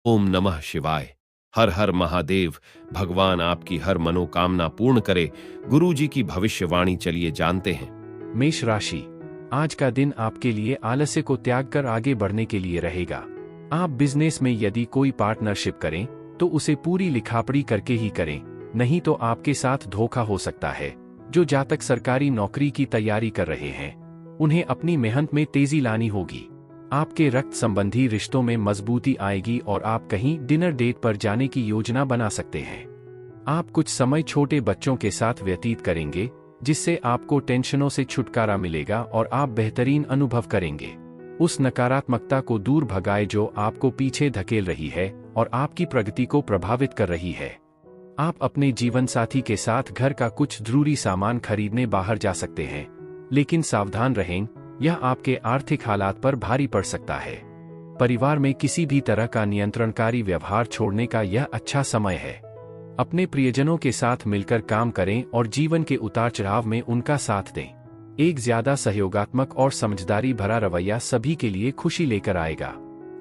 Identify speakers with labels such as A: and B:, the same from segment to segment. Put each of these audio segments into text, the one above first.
A: ओम नमः शिवाय। हर हर महादेव। भगवान आपकी हर मनोकामना पूर्ण करे। गुरु जी की भविष्यवाणी चलिए जानते हैं।
B: मेष राशि, आज का दिन आपके लिए आलस्य को त्याग कर आगे बढ़ने के लिए रहेगा। आप बिजनेस में यदि कोई पार्टनरशिप करें तो उसे पूरी लिखापढ़ी करके ही करें, नहीं तो आपके साथ धोखा हो सकता है। जो जातक सरकारी नौकरी की तैयारी कर रहे हैं उन्हें अपनी मेहनत में तेजी लानी होगी। आपके रक्त संबंधी रिश्तों में मजबूती आएगी और आप कहीं डिनर डेट पर जाने की योजना बना सकते हैं। आप कुछ समय छोटे बच्चों के साथ व्यतीत करेंगे, जिससे आपको टेंशनों से छुटकारा मिलेगा और आप बेहतरीन अनुभव करेंगे। उस नकारात्मकता को दूर भगाए जो आपको पीछे धकेल रही है और आपकी प्रगति को प्रभावित कर रही है। आप अपने जीवन साथी के साथ घर का कुछ जरूरी सामान खरीदने बाहर जा सकते हैं, लेकिन सावधान रहें, यह आपके आर्थिक हालात पर भारी पड़ सकता है। परिवार में किसी भी तरह का नियंत्रणकारी व्यवहार छोड़ने का यह अच्छा समय है। अपने प्रियजनों के साथ मिलकर काम करें और जीवन के उतार चढ़ाव में उनका साथ दें। एक ज्यादा सहयोगात्मक और समझदारी भरा रवैया सभी के लिए खुशी लेकर आएगा।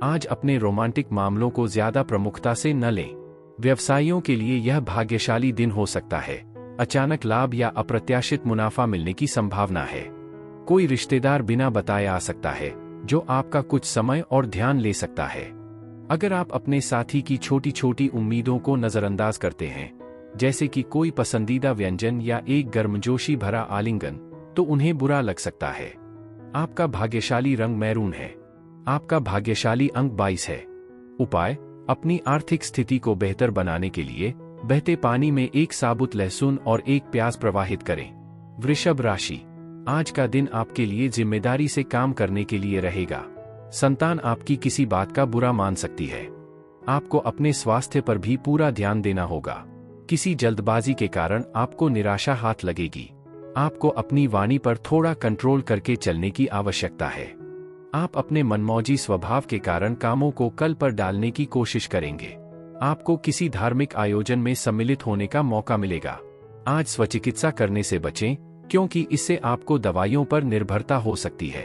B: आज अपने रोमांटिक मामलों को ज्यादा प्रमुखता से न लें। व्यवसायियों के लिए यह भाग्यशाली दिन हो सकता है। अचानक लाभ या अप्रत्याशित मुनाफा मिलने की संभावना है। कोई रिश्तेदार बिना बताए आ सकता है, जो आपका कुछ समय और ध्यान ले सकता है। अगर आप अपने साथी की छोटी छोटी उम्मीदों को नजरअंदाज करते हैं, जैसे कि कोई पसंदीदा व्यंजन या एक गर्मजोशी भरा आलिंगन, तो उन्हें बुरा लग सकता है। आपका भाग्यशाली रंग मैरून है। आपका भाग्यशाली अंक 22 है। उपाय: अपनी आर्थिक स्थिति को बेहतर बनाने के लिए बहते पानी में एक साबुत लहसुन और एक प्याज प्रवाहित करें। वृषभ राशि, आज का दिन आपके लिए जिम्मेदारी से काम करने के लिए रहेगा। संतान आपकी किसी बात का बुरा मान सकती है। आपको अपने स्वास्थ्य पर भी पूरा ध्यान देना होगा। किसी जल्दबाजी के कारण आपको निराशा हाथ लगेगी। आपको अपनी वाणी पर थोड़ा कंट्रोल करके चलने की आवश्यकता है। आप अपने मनमौजी स्वभाव के कारण कामों को कल पर डालने की कोशिश करेंगे। आपको किसी धार्मिक आयोजन में सम्मिलित होने का मौका मिलेगा। आज स्वचिकित्सा करने से बचें, क्योंकि इससे आपको दवाइयों पर निर्भरता हो सकती है।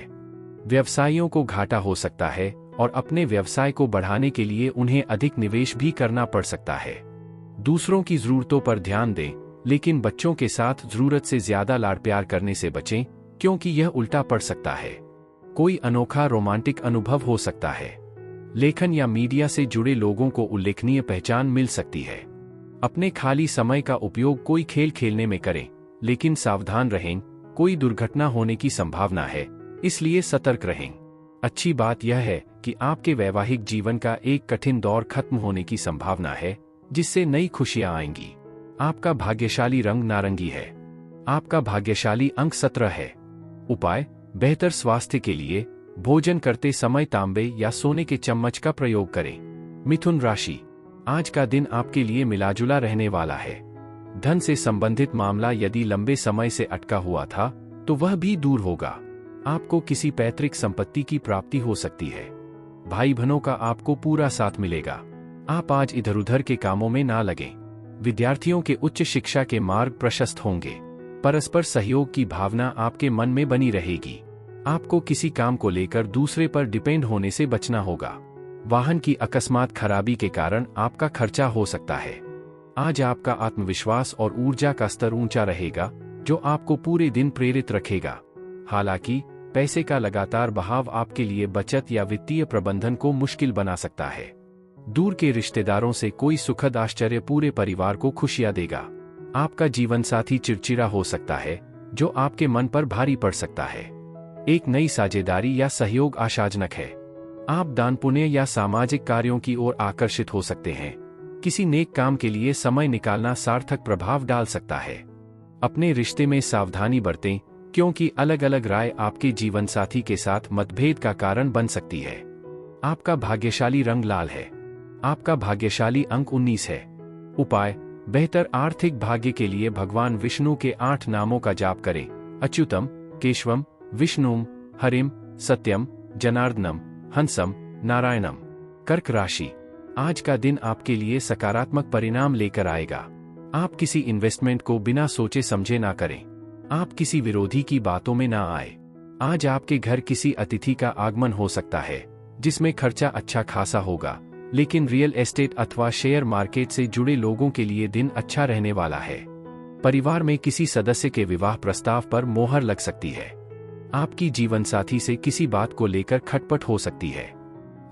B: व्यवसायियों को घाटा हो सकता है और अपने व्यवसाय को बढ़ाने के लिए उन्हें अधिक निवेश भी करना पड़ सकता है। दूसरों की जरूरतों पर ध्यान दें, लेकिन बच्चों के साथ जरूरत से ज्यादा लाड़ प्यार करने से बचें, क्योंकि यह उल्टा पड़ सकता है। कोई अनोखा रोमांटिक अनुभव हो सकता है। लेखन या मीडिया से जुड़े लोगों को उल्लेखनीय पहचान मिल सकती है। अपने खाली समय का उपयोग कोई खेल खेलने में करें, लेकिन सावधान रहें, कोई दुर्घटना होने की संभावना है, इसलिए सतर्क रहें। अच्छी बात यह है कि आपके वैवाहिक जीवन का एक कठिन दौर खत्म होने की संभावना है, जिससे नई खुशियां आएंगी। आपका भाग्यशाली रंग नारंगी है। आपका भाग्यशाली अंक 17 है। उपाय: बेहतर स्वास्थ्य के लिए भोजन करते समय तांबे या सोने के चम्मच का प्रयोग करें। मिथुन राशि, आज का दिन आपके लिए मिलाजुला रहने वाला है। धन से संबंधित मामला यदि लंबे समय से अटका हुआ था तो वह भी दूर होगा। आपको किसी पैतृक संपत्ति की प्राप्ति हो सकती है। भाई बहनों का आपको पूरा साथ मिलेगा। आप आज इधर उधर के कामों में ना लगें। विद्यार्थियों के उच्च शिक्षा के मार्ग प्रशस्त होंगे। परस्पर सहयोग की भावना आपके मन में बनी रहेगी। आपको किसी काम को लेकर दूसरे पर डिपेंड होने से बचना होगा। वाहन की अकस्मात खराबी के कारण आपका खर्चा हो सकता है। आज आपका आत्मविश्वास और ऊर्जा का स्तर ऊंचा रहेगा, जो आपको पूरे दिन प्रेरित रखेगा। हालांकि पैसे का लगातार बहाव आपके लिए बचत या वित्तीय प्रबंधन को मुश्किल बना सकता है। दूर के रिश्तेदारों से कोई सुखद आश्चर्य पूरे परिवार को खुशियां देगा। आपका जीवन साथी चिड़चिड़ा हो सकता है, जो आपके मन पर भारी पड़ सकता है। एक नई साझेदारी या सहयोग आशाजनक है। आप दान पुण्य या सामाजिक कार्यों की ओर आकर्षित हो सकते हैं। किसी नेक काम के लिए समय निकालना सार्थक प्रभाव डाल सकता है। अपने रिश्ते में सावधानी बरतें, क्योंकि अलग अलग राय आपके जीवन साथी के साथ मतभेद का कारण बन सकती है। आपका भाग्यशाली रंग लाल है। आपका भाग्यशाली अंक 19 है। उपाय: बेहतर आर्थिक भाग्य के लिए भगवान विष्णु के 8 नामों का जाप करें। अच्युतम, केशवम, विष्णुम, हरिम, सत्यम, जनार्दनम, हंसम, नारायणम। कर्क राशि, आज का दिन आपके लिए सकारात्मक परिणाम लेकर आएगा। आप किसी इन्वेस्टमेंट को बिना सोचे समझे ना करें। आप किसी विरोधी की बातों में ना आए। आज आपके घर किसी अतिथि का आगमन हो सकता है, जिसमें खर्चा अच्छा खासा होगा, लेकिन रियल एस्टेट अथवा शेयर मार्केट से जुड़े लोगों के लिए दिन अच्छा रहने वाला है। परिवार में किसी सदस्य के विवाह प्रस्ताव पर मोहर लग सकती है। आपकी जीवनसाथी से किसी बात को लेकर खटपट हो सकती है।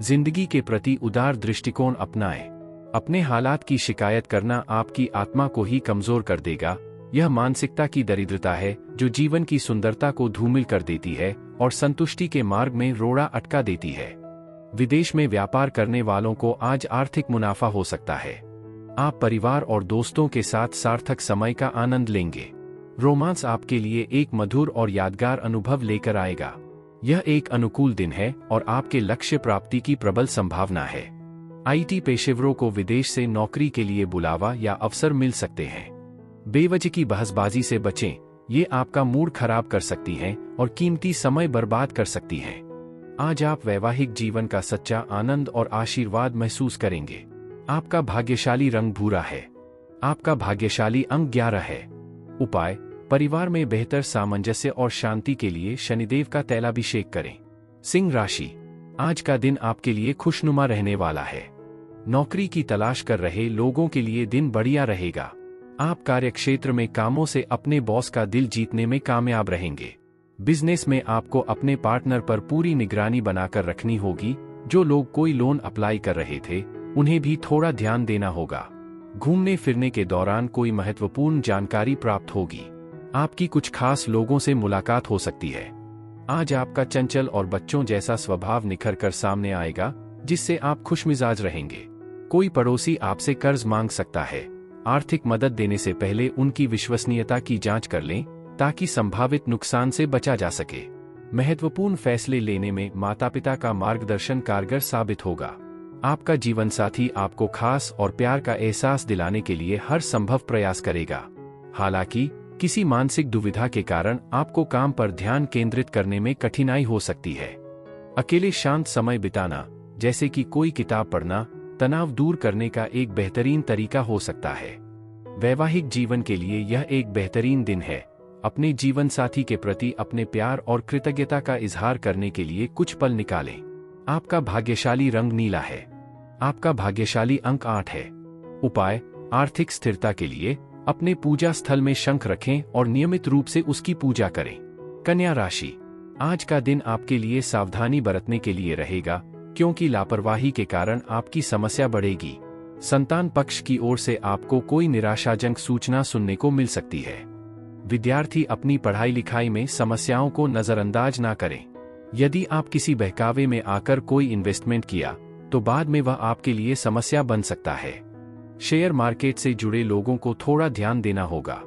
B: जिंदगी के प्रति उदार दृष्टिकोण अपनाएं। अपने हालात की शिकायत करना आपकी आत्मा को ही कमजोर कर देगा। यह मानसिकता की दरिद्रता है जो जीवन की सुंदरता को धूमिल कर देती है और संतुष्टि के मार्ग में रोड़ा अटका देती है। विदेश में व्यापार करने वालों को आज आर्थिक मुनाफा हो सकता है। आप परिवार और दोस्तों के साथ सार्थक समय का आनंद लेंगे। रोमांस आपके लिए एक मधुर और यादगार अनुभव लेकर आएगा। यह एक अनुकूल दिन है और आपके लक्ष्य प्राप्ति की प्रबल संभावना है। आईटी पेशेवरों को विदेश से नौकरी के लिए बुलावा या अवसर मिल सकते हैं। बेवजह की बहसबाजी से बचें, ये आपका मूड खराब कर सकती हैं और कीमती समय बर्बाद कर सकती हैं। आज आप वैवाहिक जीवन का सच्चा आनंद और आशीर्वाद महसूस करेंगे। आपका भाग्यशाली रंग भूरा है। आपका भाग्यशाली अंक 11 है। उपाय: परिवार में बेहतर सामंजस्य और शांति के लिए शनिदेव का तैलाभिषेक करें। सिंह राशि, आज का दिन आपके लिए खुशनुमा रहने वाला है। नौकरी की तलाश कर रहे लोगों के लिए दिन बढ़िया रहेगा। आप कार्यक्षेत्र में कामों से अपने बॉस का दिल जीतने में कामयाब रहेंगे। बिजनेस में आपको अपने पार्टनर पर पूरी निगरानी बनाकर रखनी होगी। जो लोग कोई लोन अप्लाई कर रहे थे, उन्हें भी थोड़ा ध्यान देना होगा। घूमने फिरने के दौरान कोई महत्वपूर्ण जानकारी प्राप्त होगी। आपकी कुछ खास लोगों से मुलाकात हो सकती है। आज आपका चंचल और बच्चों जैसा स्वभाव निखर कर सामने आएगा, जिससे आप खुशमिजाज रहेंगे। कोई पड़ोसी आपसे कर्ज मांग सकता है। आर्थिक मदद देने से पहले उनकी विश्वसनीयता की जांच कर लें, ताकि संभावित नुकसान से बचा जा सके। महत्वपूर्ण फैसले लेने में माता-पिता का मार्गदर्शन कारगर साबित होगा। आपका जीवनसाथी आपको खास और प्यार का एहसास दिलाने के लिए हर संभव प्रयास करेगा। हालांकि किसी मानसिक दुविधा के कारण आपको काम पर ध्यान केंद्रित करने में कठिनाई हो सकती है। अकेले शांत समय बिताना, जैसे कि कोई किताब पढ़ना, तनाव दूर करने का एक बेहतरीन तरीका हो सकता है। वैवाहिक जीवन के लिए यह एक बेहतरीन दिन है। अपने जीवन साथी के प्रति अपने प्यार और कृतज्ञता का इजहार करने के लिए कुछ पल निकालें। आपका भाग्यशाली रंग नीला है। आपका भाग्यशाली अंक 8 है। उपाय: आर्थिक स्थिरता के लिए अपने पूजा स्थल में शंख रखें और नियमित रूप से उसकी पूजा करें। कन्या राशि, आज का दिन आपके लिए सावधानी बरतने के लिए रहेगा, क्योंकि लापरवाही के कारण आपकी समस्या बढ़ेगी। संतान पक्ष की ओर से आपको कोई निराशाजनक सूचना सुनने को मिल सकती है। विद्यार्थी अपनी पढ़ाई लिखाई में समस्याओं को नजरअंदाज ना करें। यदि आप किसी बहकावे में आकर कोई इन्वेस्टमेंट किया, तो बाद में वह आपके लिए समस्या बन सकता है। शेयर मार्केट से जुड़े लोगों को थोड़ा ध्यान देना होगा।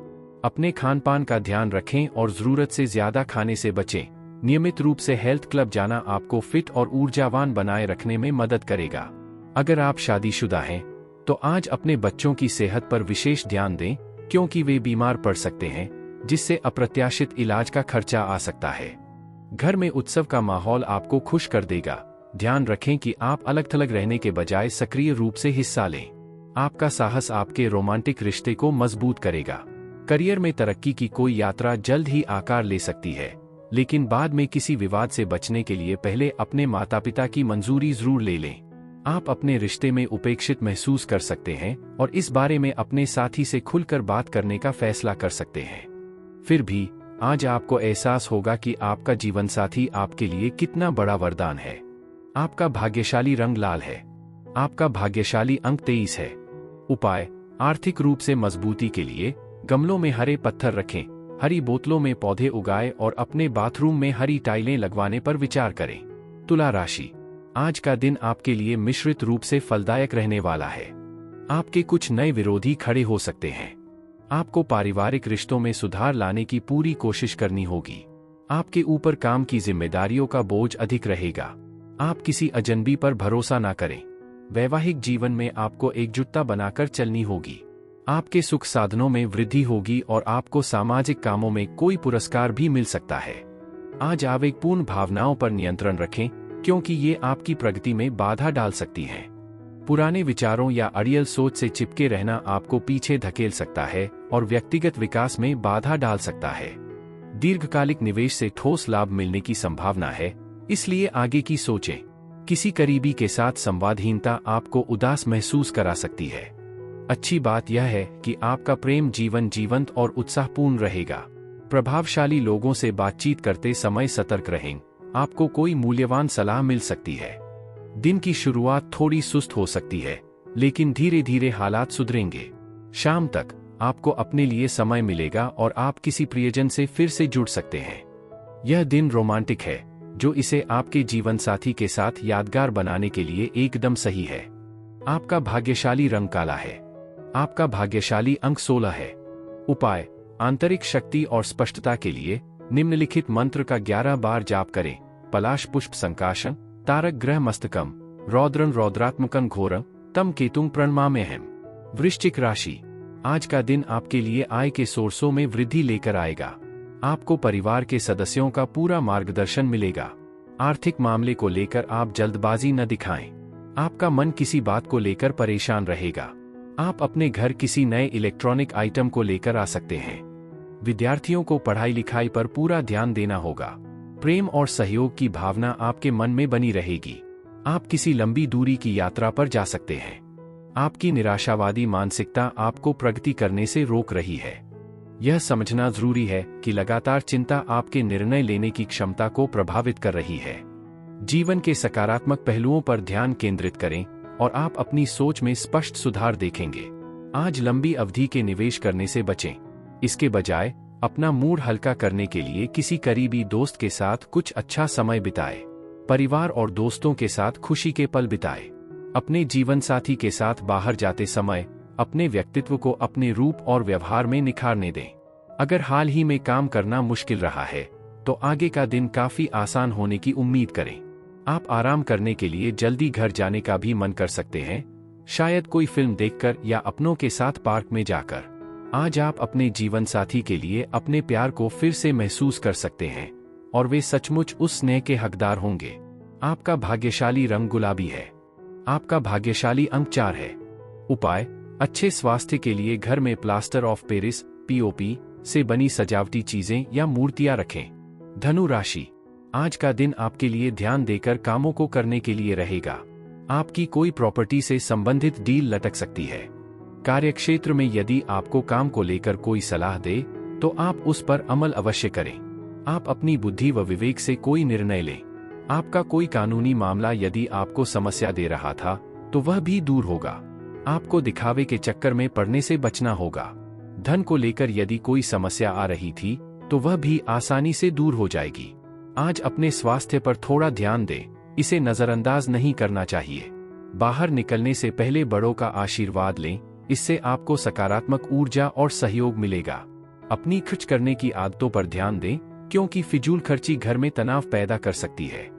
B: अपने खान पान का ध्यान रखें और जरूरत से ज्यादा खाने से बचें। नियमित रूप से हेल्थ क्लब जाना आपको फिट और ऊर्जावान बनाए रखने में मदद करेगा। अगर आप शादीशुदा हैं, तो आज अपने बच्चों की सेहत पर विशेष ध्यान दें, क्योंकि वे बीमार पड़ सकते हैं, जिससे अप्रत्याशित इलाज का खर्चा आ सकता है। घर में उत्सव का माहौल आपको खुश कर देगा। ध्यान रखें कि आप अलग-थलग रहने के बजाय सक्रिय रूप से हिस्सा लें। आपका साहस आपके रोमांटिक रिश्ते को मजबूत करेगा। करियर में तरक्की की कोई यात्रा जल्द ही आकार ले सकती है, लेकिन बाद में किसी विवाद से बचने के लिए पहले अपने माता-पिता की मंजूरी जरूर ले लें। आप अपने रिश्ते में उपेक्षित महसूस कर सकते हैं और इस बारे में अपने साथी से खुलकर बात करने का फैसला कर सकते हैं। फिर भी आज आपको एहसास होगा कि आपका जीवनसाथी आपके लिए कितना बड़ा वरदान है। आपका भाग्यशाली रंग लाल है। आपका भाग्यशाली अंक 23 है। उपाय: आर्थिक रूप से मजबूती के लिए गमलों में हरे पत्थर रखें, हरी बोतलों में पौधे उगाएं और अपने बाथरूम में हरी टाइलें लगवाने पर विचार करें। तुला राशि, आज का दिन आपके लिए मिश्रित रूप से फलदायक रहने वाला है। आपके कुछ नए विरोधी खड़े हो सकते हैं। आपको पारिवारिक रिश्तों में सुधार लाने की पूरी कोशिश करनी होगी। आपके ऊपर काम की जिम्मेदारियों का बोझ अधिक रहेगा। आप किसी अजनबी पर भरोसा ना करें। वैवाहिक जीवन में आपको एकजुटता बनाकर चलनी होगी। आपके सुख साधनों में वृद्धि होगी और आपको सामाजिक कामों में कोई पुरस्कार भी मिल सकता है। आज आवेगपूर्ण भावनाओं पर नियंत्रण रखें, क्योंकि ये आपकी प्रगति में बाधा डाल सकती हैं। पुराने विचारों या अड़ियल सोच से चिपके रहना आपको पीछे धकेल सकता है और व्यक्तिगत विकास में बाधा डाल सकता है। दीर्घकालिक निवेश से ठोस लाभ मिलने की संभावना है, इसलिए आगे की सोचें। किसी करीबी के साथ संवादहीनता आपको उदास महसूस करा सकती है। अच्छी बात यह है कि आपका प्रेम जीवन जीवंत और उत्साहपूर्ण रहेगा। प्रभावशाली लोगों से बातचीत करते समय सतर्क रहें, आपको कोई मूल्यवान सलाह मिल सकती है। दिन की शुरुआत थोड़ी सुस्त हो सकती है, लेकिन धीरे धीरे हालात सुधरेंगे। शाम तक आपको अपने लिए समय मिलेगा और आप किसी प्रियजन से फिर से जुड़ सकते हैं। यह दिन रोमांटिक है, जो इसे आपके जीवनसाथी के साथ यादगार बनाने के लिए एकदम सही है। आपका भाग्यशाली रंग काला है। आपका भाग्यशाली अंक 16 है। उपाय: आंतरिक शक्ति और स्पष्टता के लिए निम्नलिखित मंत्र का 11 बार जाप करें। पलाश पुष्प संकाशन, तारक ग्रह मस्तकम, रौद्रं रौद्रात्मकं घोरं, तम केतुं प्रणमाम्यहम्। वृश्चिक राशि: आज का दिन आपके लिए आय के सोर्सों में वृद्धि लेकर आएगा। आपको परिवार के सदस्यों का पूरा मार्गदर्शन मिलेगा। आर्थिक मामले को लेकर आप जल्दबाजी न दिखाएं। आपका मन किसी बात को लेकर परेशान रहेगा। आप अपने घर किसी नए इलेक्ट्रॉनिक आइटम को लेकर आ सकते हैं। विद्यार्थियों को पढ़ाई लिखाई पर पूरा ध्यान देना होगा। प्रेम और सहयोग की भावना आपके मन में बनी रहेगी। आप किसी लंबी दूरी की यात्रा पर जा सकते हैं। आपकी निराशावादी मानसिकता आपको प्रगति करने से रोक रही है। यह समझना जरूरी है कि लगातार चिंता आपके निर्णय लेने की क्षमता को प्रभावित कर रही है। जीवन के सकारात्मक पहलुओं पर ध्यान केंद्रित करें और आप अपनी सोच में स्पष्ट सुधार देखेंगे। आज लंबी अवधि के निवेश करने से बचें। इसके बजाय अपना मूड हल्का करने के लिए किसी करीबी दोस्त के साथ कुछ अच्छा समय बिताएं। परिवार और दोस्तों के साथ खुशी के पल बिताएं। अपने जीवनसाथी के साथ बाहर जाते समय अपने व्यक्तित्व को अपने रूप और व्यवहार में निखारने दें। अगर हाल ही में काम करना मुश्किल रहा है, तो आगे का दिन काफी आसान होने की उम्मीद करें। आप आराम करने के लिए जल्दी घर जाने का भी मन कर सकते हैं, शायद कोई फिल्म देखकर या अपनों के साथ पार्क में जाकर। आज आप अपने जीवनसाथी के लिए अपने प्यार को फिर से महसूस कर सकते हैं और वे सचमुच उस स्नेह के हकदार होंगे। आपका भाग्यशाली रंग गुलाबी है। आपका भाग्यशाली अंक 4 है। उपाय: अच्छे स्वास्थ्य के लिए घर में प्लास्टर ऑफ पेरिस (पीओपी) से बनी सजावटी चीजें या मूर्तियां रखें। धनु राशि: आज का दिन आपके लिए ध्यान देकर कामों को करने के लिए रहेगा। आपकी कोई प्रॉपर्टी से संबंधित डील लटक सकती है। कार्यक्षेत्र में यदि आपको काम को लेकर कोई सलाह दे, तो आप उस पर अमल अवश्य करें। आप अपनी बुद्धि व विवेक से कोई निर्णय लें। आपका कोई कानूनी मामला यदि आपको समस्या दे रहा था, तो वह भी दूर होगा। आपको दिखावे के चक्कर में पड़ने से बचना होगा। धन को लेकर यदि कोई समस्या आ रही थी, तो वह भी आसानी से दूर हो जाएगी। आज अपने स्वास्थ्य पर थोड़ा ध्यान दें, इसे नजरअंदाज नहीं करना चाहिए। बाहर निकलने से पहले बड़ों का आशीर्वाद लें, इससे आपको सकारात्मक ऊर्जा और सहयोग मिलेगा। अपनी खर्च करने की आदतों पर ध्यान दें, क्योंकि फिजूल खर्ची घर में तनाव पैदा कर सकती है।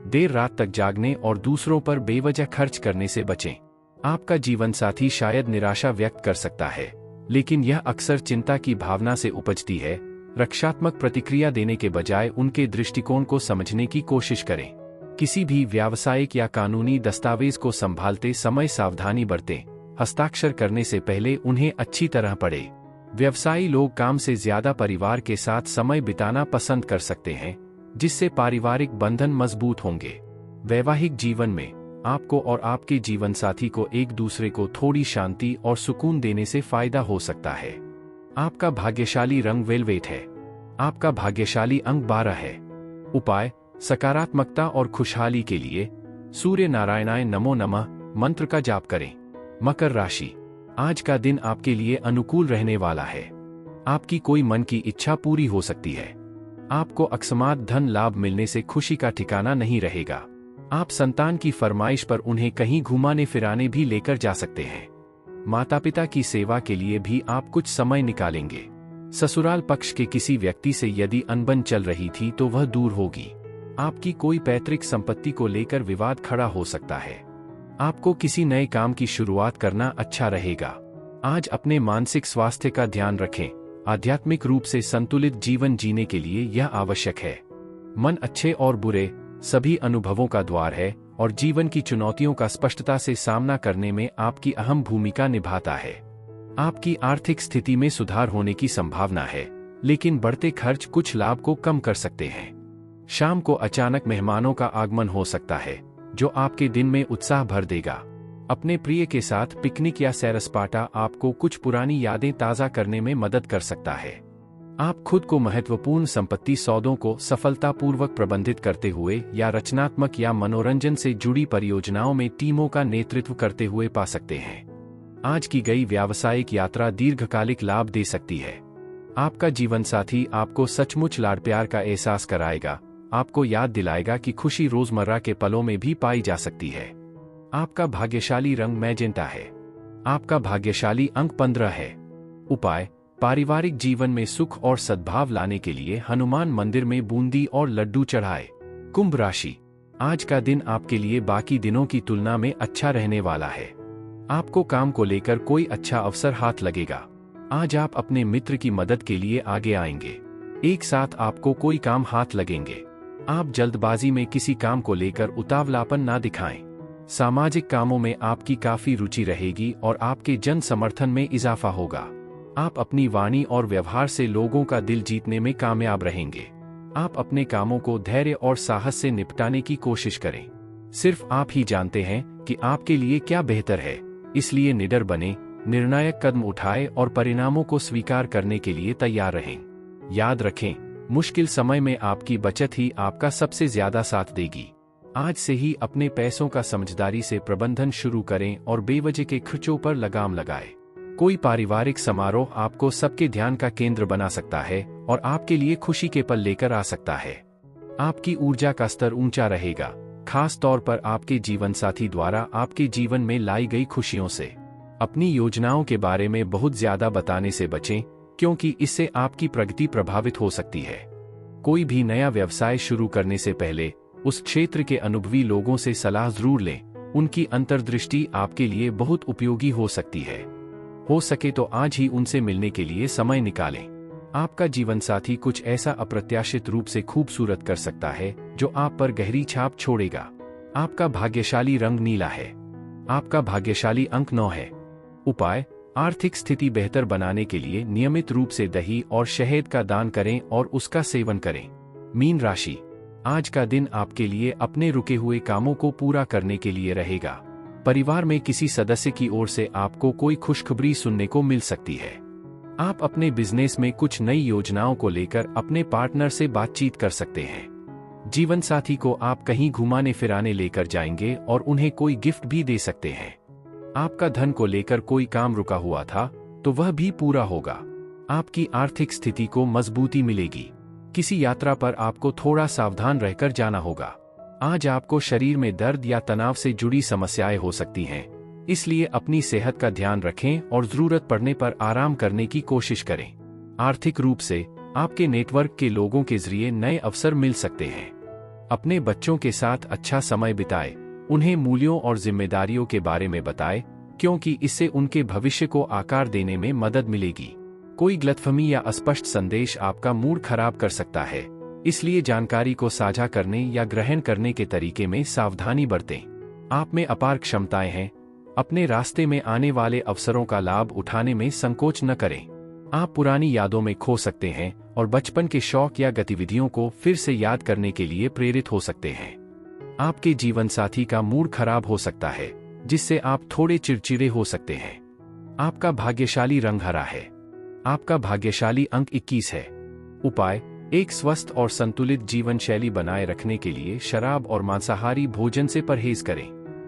B: देर रात तक जागने और दूसरों पर बेवजह खर्च करने से बचें। आपका जीवनसाथी शायद निराशा व्यक्त कर सकता है, लेकिन यह अक्सर चिंता की भावना से उपजती है। रक्षात्मक प्रतिक्रिया देने के बजाय उनके दृष्टिकोण को समझने की कोशिश करें। किसी भी व्यावसायिक या कानूनी दस्तावेज को संभालते समय सावधानी बरतें। हस्ताक्षर करने से पहले उन्हें अच्छी तरह पढ़ें। व्यवसायी लोग काम से ज्यादा परिवार के साथ समय बिताना पसंद कर सकते हैं, जिससे पारिवारिक बंधन मजबूत होंगे। वैवाहिक जीवन में आपको और आपके जीवनसाथी को एक दूसरे को थोड़ी शांति और सुकून देने से फायदा हो सकता है। आपका भाग्यशाली रंग वेलवेट है। आपका भाग्यशाली अंक 12 है। उपाय: सकारात्मकता और खुशहाली के लिए सूर्य नारायणाय नमो नमः मंत्र का जाप करें। मकर राशि: आज का दिन आपके लिए अनुकूल रहने वाला है। आपकी कोई मन की इच्छा पूरी हो सकती है। आपको अकस्मात धन लाभ मिलने से खुशी का ठिकाना नहीं रहेगा। आप संतान की फरमाइश पर उन्हें कहीं घुमाने फिराने भी लेकर जा सकते हैं। माता पिता की सेवा के लिए भी आप कुछ समय निकालेंगे। ससुराल पक्ष के किसी व्यक्ति से यदि अनबन चल रही थी, तो वह दूर होगी। आपकी कोई पैतृक संपत्ति को लेकर विवाद खड़ा हो सकता है। आपको किसी नए काम की शुरुआत करना अच्छा रहेगा। आज अपने मानसिक स्वास्थ्य का ध्यान रखें। आध्यात्मिक रूप से संतुलित जीवन जीने के लिए यह आवश्यक है। मन अच्छे और बुरे सभी अनुभवों का द्वार है और जीवन की चुनौतियों का स्पष्टता से सामना करने में आपकी अहम भूमिका निभाता है। आपकी आर्थिक स्थिति में सुधार होने की संभावना है, लेकिन बढ़ते खर्च कुछ लाभ को कम कर सकते हैं। शाम को अचानक मेहमानों का आगमन हो सकता है, जो आपके दिन में उत्साह भर देगा। अपने प्रिय के साथ पिकनिक या सैर सपाटा आपको कुछ पुरानी यादें ताज़ा करने में मदद कर सकता है। आप खुद को महत्वपूर्ण संपत्ति सौदों को सफलतापूर्वक प्रबंधित करते हुए या रचनात्मक या मनोरंजन से जुड़ी परियोजनाओं में टीमों का नेतृत्व करते हुए पा सकते हैं। आज की गई व्यावसायिक यात्रा दीर्घकालिक लाभ दे सकती है। आपका जीवनसाथी आपको सचमुच लाड़ प्यार का एहसास कराएगा, आपको याद दिलाएगा कि खुशी रोजमर्रा के पलों में भी पाई जा सकती है। आपका भाग्यशाली रंग मैजेंटा है। आपका भाग्यशाली अंक 15 है। उपाय: पारिवारिक जीवन में सुख और सद्भाव लाने के लिए हनुमान मंदिर में बूंदी और लड्डू चढ़ाए। कुंभ राशि: आज का दिन आपके लिए बाकी दिनों की तुलना में अच्छा रहने वाला है। आपको काम को लेकर कोई अच्छा अवसर हाथ लगेगा। आज आप अपने मित्र की मदद के लिए आगे आएंगे। एक साथ आपको कोई काम हाथ लगेंगे। आप जल्दबाजी में किसी काम को लेकर उतावलापन ना दिखाएं। सामाजिक कामों में आपकी काफी रुचि रहेगी और आपके जन समर्थन में इजाफा होगा। आप अपनी वाणी और व्यवहार से लोगों का दिल जीतने में कामयाब रहेंगे। आप अपने कामों को धैर्य और साहस से निपटाने की कोशिश करें। सिर्फ आप ही जानते हैं कि आपके लिए क्या बेहतर है, इसलिए निडर बने, निर्णायक कदम उठाएं और परिणामों को स्वीकार करने के लिए तैयार रहें। याद रखें, मुश्किल समय में आपकी बचत ही आपका सबसे ज्यादा साथ देगी। आज से ही अपने पैसों का समझदारी से प्रबंधन शुरू करें और बेवजह के खर्चों पर लगाम लगाएं। कोई पारिवारिक समारोह आपको सबके ध्यान का केंद्र बना सकता है और आपके लिए खुशी के पल लेकर आ सकता है। आपकी ऊर्जा का स्तर ऊंचा रहेगा, खास तौर पर आपके जीवनसाथी द्वारा आपके जीवन में लाई गई खुशियों से। अपनी योजनाओं के बारे में बहुत ज्यादा बताने से बचें, क्योंकि इससे आपकी प्रगति प्रभावित हो सकती है। कोई भी नया व्यवसाय शुरू करने से पहले उस क्षेत्र के अनुभवी लोगों से सलाह जरूर लें। उनकी अंतर्दृष्टि आपके लिए बहुत उपयोगी हो सकती है। हो सके तो आज ही उनसे मिलने के लिए समय निकालें। आपका जीवनसाथी कुछ ऐसा अप्रत्याशित रूप से खूबसूरत कर सकता है जो आप पर गहरी छाप छोड़ेगा। आपका भाग्यशाली रंग नीला है। आपका भाग्यशाली अंक 9 है। उपाय: आर्थिक स्थिति बेहतर बनाने के लिए नियमित रूप से दही और शहद का दान करें और उसका सेवन करें। मीन राशि: आज का दिन आपके लिए अपने रुके हुए कामों को पूरा करने के लिए रहेगा। परिवार में किसी सदस्य की ओर से आपको कोई खुशखबरी सुनने को मिल सकती है। आप अपने बिजनेस में कुछ नई योजनाओं को लेकर अपने पार्टनर से बातचीत कर सकते हैं। जीवन साथी को आप कहीं घुमाने फिराने लेकर जाएंगे और उन्हें कोई गिफ्ट भी दे सकते हैं। आपका धन को लेकर कोई काम रुका हुआ था तो वह भी पूरा होगा। आपकी आर्थिक स्थिति को मजबूती मिलेगी। किसी यात्रा पर आपको थोड़ा सावधान रहकर जाना होगा। आज आपको शरीर में दर्द या तनाव से जुड़ी समस्याएं हो सकती हैं, इसलिए अपनी सेहत का ध्यान रखें और जरूरत पड़ने पर आराम करने की कोशिश करें। आर्थिक रूप से आपके नेटवर्क के लोगों के जरिए नए अवसर मिल सकते हैं। अपने बच्चों के साथ अच्छा समय बिताएं, उन्हें मूल्यों और जिम्मेदारियों के बारे में बताएं, क्योंकि इससे उनके भविष्य को आकार देने में मदद मिलेगी। कोई गलतफहमी या अस्पष्ट संदेश आपका मूड खराब कर सकता है, इसलिए जानकारी को साझा करने या ग्रहण करने के तरीके में सावधानी बरतें। आप में अपार क्षमताएं हैं, अपने रास्ते में आने वाले अवसरों का लाभ उठाने में संकोच न करें। आप पुरानी यादों में खो सकते हैं और बचपन के शौक या गतिविधियों को फिर से याद करने के लिए प्रेरित हो सकते हैं। आपके जीवनसाथी का मूड खराब हो सकता है, जिससे आप थोड़े चिड़चिड़े हो सकते हैं। आपका भाग्यशाली रंग हरा है। आपका भाग्यशाली अंक 21 है। उपाय: एक स्वस्थ और संतुलित जीवन शैली बनाए रखने के लिए शराब और मांसाहारी भोजन से परहेज करें।